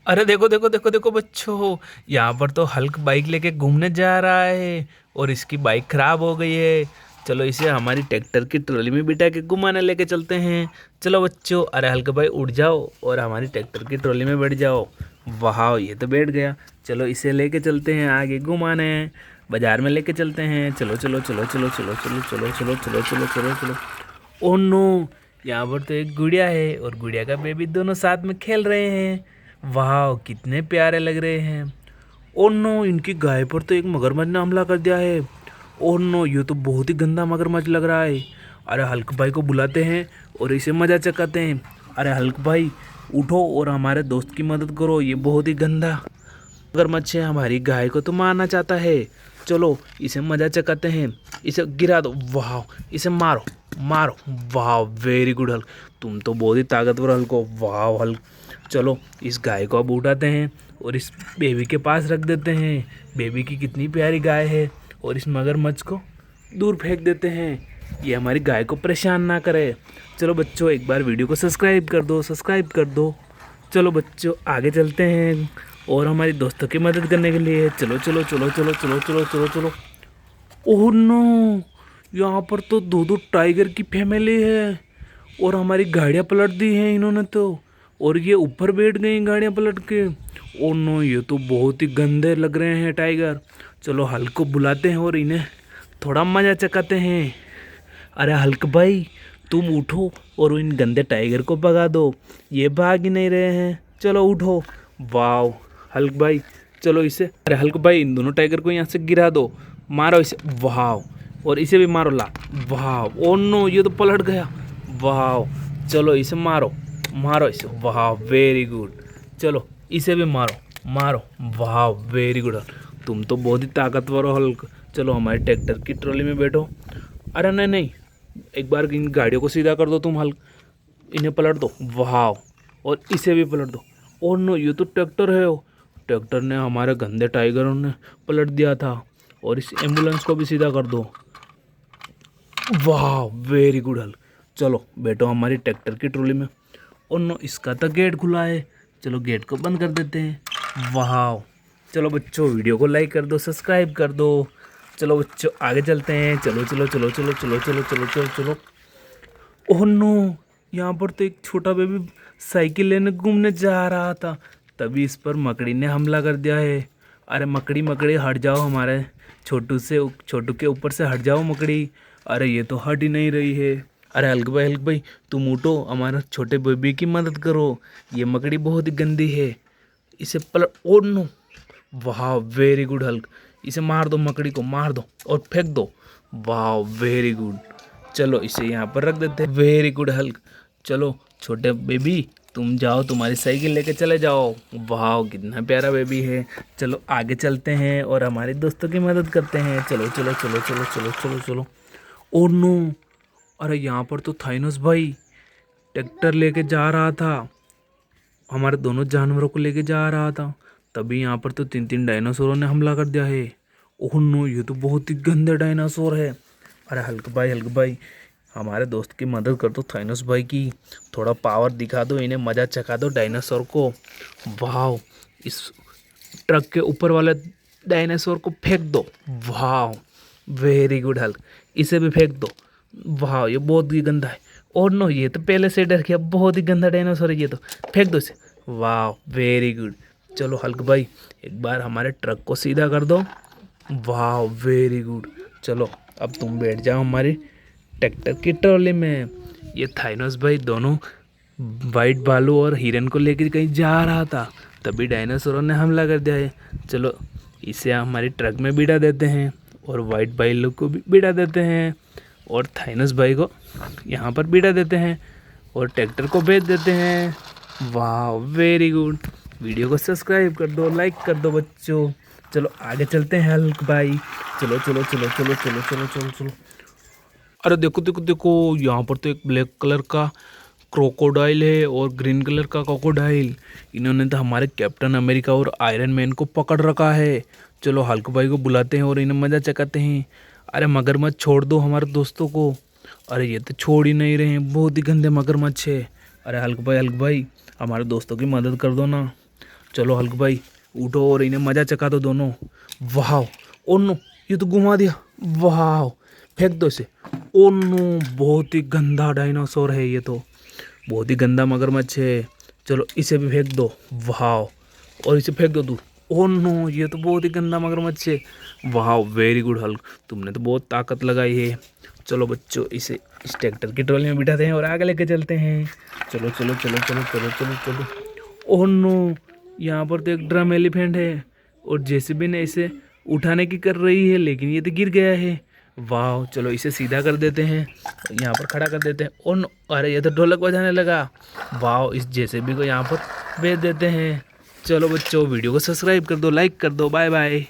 अरे देखो देखो देखो देखो बच्चों, यहाँ पर तो हल्क बाइक लेके घूमने जा रहा है और इसकी बाइक खराब हो गई है। चलो इसे हमारी ट्रैक्टर की ट्रॉली में बिठा के घुमाने लेके चलते हैं। चलो बच्चों, अरे हल्क भाई उठ जाओ और हमारी ट्रैक्टर की ट्रॉली में बैठ जाओ। वाह, ये तो बैठ गया। चलो इसे लेके चलते हैं आगे घुमाने, बाजार में लेके चलते हैं। चलो चलो चलो चलो चलो चलो चलो चलो चलो चलो चलो चलो। ओह नो, यहाँ पर तो एक गुड़िया है और गुड़िया का बेबी दोनों साथ में खेल रहे हैं। वाह, कितने प्यारे लग रहे हैं। ओह नो, इनकी गाय पर तो एक मगरमच्छ ने हमला कर दिया है। ओह नो, ये तो बहुत ही गंदा मगरमच्छ लग रहा है। अरे हल्क भाई को बुलाते हैं और इसे मजा चकाते हैं। अरे हल्क भाई उठो और हमारे दोस्त की मदद करो, ये बहुत ही गंदा मगरमच्छ है, हमारी गाय को तो मारना चाहता है। चलो इसे मजा चकाते हैं, इसे गिरा दो। वाह, इसे मारो मारो। वाह, वेरी गुड हल्क, तुम तो बहुत ही ताकतवर हल्क हो। वाह हल्क, चलो इस गाय को अब उठाते हैं और इस बेबी के पास रख देते हैं। बेबी की कितनी प्यारी गाय है। और इस मगरमच्छ को दूर फेंक देते हैं, ये हमारी गाय को परेशान ना करे। चलो बच्चों, एक बार वीडियो को सब्सक्राइब कर दो, सब्सक्राइब कर दो। चलो बच्चों, आगे चलते हैं और हमारी दोस्तों की मदद करने के लिए। चलो चलो चलो चलो चलो चलो चलो चलो। ओह नो, यहाँ पर तो दो दो टाइगर की फैमिली है और हमारी गाड़ियाँ पलट दी हैं इन्होंने तो। और ये ऊपर बैठ गई गाड़ियाँ पलट के। ओह नो, ये तो बहुत ही गंदे लग रहे हैं टाइगर। चलो हल्क को बुलाते हैं और इन्हें थोड़ा मजा चकाते हैं। अरे हल्क भाई, तुम उठो और इन गंदे टाइगर को भगा दो, ये भाग ही नहीं रहे हैं। चलो उठो। वाह हल्क भाई, चलो इसे, अरे हल्क भाई इन दोनों टाइगर को यहाँ से गिरा दो, मारो इसे। वाह, और इसे भी मारो ला। वाह, ओ नो, ये तो पलट गया। वाह, चलो इसे मारो मारो इसे। वाह, वेरी गुड। चलो इसे भी मारो मारो। वाह, वेरी गुड। तुम तो बहुत ही ताकतवर हो हल्क। चलो हमारे ट्रैक्टर की ट्रॉली में बैठो। अरे नहीं नहीं, एक बार इन गाड़ियों को सीधा कर दो तुम हल्क, इन्हें पलट दो। वाह, और इसे भी पलट दो। और नो, ये तो ट्रैक्टर है। ट्रैक्टर ने हमारे गंदे टाइगरों ने पलट दिया था। और इस एम्बुलेंस को भी सीधा कर दो। वाह, वेरी गुड हल्क। चलो बैठो हमारी ट्रैक्टर की ट्रॉली में। और नो, इसका तो गेट खुला है, चलो गेट को बंद कर देते हैं। वाह, चलो बच्चों, वीडियो को लाइक कर दो, सब्सक्राइब कर दो। चलो बच्चों, आगे चलते हैं। चलो चलो चलो चलो चलो चलो चलो चलो चलो। ओह नो, यहाँ पर तो एक छोटा बेबी साइकिल लेने घूमने जा रहा था, तभी इस पर मकड़ी ने हमला कर दिया है। अरे मकड़ी मकड़ी हट जाओ, हमारे छोटू के ऊपर से हट जाओ मकड़ी। अरे ये तो हट ही नहीं रही है। अरे हल्क भाई तुम उठो, हमारे छोटे बेबी की मदद करो, ये मकड़ी बहुत ही गंदी है, इसे पलट। ओह नो, वाह, वेरी गुड हल्क, इसे मार दो, मकड़ी को मार दो और फेंक दो। वाह, वेरी गुड। चलो इसे यहाँ पर रख देते हैं। Very good Hulk. चलो छोटे बेबी, तुम जाओ, तुम्हारी साइकिल लेके चले जाओ। वाह, कितना प्यारा बेबी है। चलो आगे चलते हैं और हमारे दोस्तों की मदद करते हैं। चलो चलो चलो चलो चलो चलो चलो। ओह नो, अरे यहाँ पर तो थाइनोस भाई ट्रैक्टर लेके जा रहा था, हमारे दोनों जानवरों को लेके जा रहा था, तभी यहाँ पर तो तीन तीन डायनासोरों ने हमला कर दिया है। ओह नो, ये तो बहुत ही गंदे डायनासोर है। अरे हल्क भाई हमारे दोस्त की मदद कर दो, थाइनोस भाई की थोड़ा पावर दिखा दो, इन्हें मजा चखा दो डायनासोर को। वाह, इस ट्रक के ऊपर वाले डायनासोर को फेंक दो। वाह, वेरी गुड हल्क, इसे भी फेंक दो। वाह, ये बहुत ही गंदा है। और नो, ये तो पहले से डर गया, बहुत ही गंदा डायनासोर है ये तो, फेंक दो इसे। वाह, वेरी गुड। चलो हल्क भाई, एक बार हमारे ट्रक को सीधा कर दो। वाह, वेरी गुड। चलो अब तुम बैठ जाओ हमारी ट्रैक्टर की ट्रॉली में। ये थाइनोस भाई दोनों वाइट भालू और हिरन को लेकर कहीं जा रहा था, तभी डायनासोरों ने हमला कर दिया है। चलो इसे हमारी ट्रक में बिठा देते हैं और वाइट भालू को भी बिठा देते हैं और थाइनस भाई को यहाँ पर बिठा देते हैं और ट्रैक्टर को भेज देते हैं। वाह, वेरी गुड। वीडियो को सब्सक्राइब कर दो, लाइक कर दो बच्चों। चलो आगे चलते हैं हल्क भाई। चलो चलो चलो चलो चलो चलो चलो चलो। अरे देखो देखो देखो, यहाँ पर तो एक ब्लैक कलर का क्रोकोडाइल है और ग्रीन कलर का क्रोकोडाइल। इन्होंने तो हमारे कैप्टन अमेरिका और आयरन मैन को पकड़ रखा है। चलो हल्क भाई को बुलाते हैं और इन्हें मजा चकाते हैं। अरे मगरमच्छ छोड़ दो हमारे दोस्तों को। अरे ये तो छोड़ ही नहीं रहे हैं, बहुत ही गंदे मगरमच्छ है। अरे हल्क भाई हमारे दोस्तों की मदद कर दो ना। चलो हल्क भाई उठो और इन्हें मजा चखा दो दोनों। वाह ओ नो, ये तो घुमा दिया। वाह, फेंक दो इसे। ओ नो, बहुत ही गंदा डायनासोर है ये तो, बहुत ही गंदा मगरमच्छ है। चलो इसे भी फेंक दो। वाह, और इसे फेंक दो तू। ओ नो, ये तो बहुत ही गंदा मगरमच्छ है। वाह, वेरी गुड हल्क, तुमने तो बहुत ताकत लगाई है। चलो बच्चों इसे इस ट्रैक्टर की ट्रॉली में बिठाते हैं और आगे लेके चलते हैं। चलो चलो चलो चलो चलो चलो चलो। ओह नो, यहाँ पर तो एक ड्रम एलिफेंट है और जेसीबी ने इसे उठाने की कर रही है, लेकिन ये तो गिर गया है। वाह, चलो इसे सीधा कर देते हैं, यहाँ पर खड़ा कर देते हैं। ओह नो, अरे ये तो ढोलक बजाने लगा। वाह, इस जेसीबी को यहाँ पर भेज देते हैं। चलो बच्चों वीडियो को सब्सक्राइब कर दो, लाइक कर दो, बाय बाय।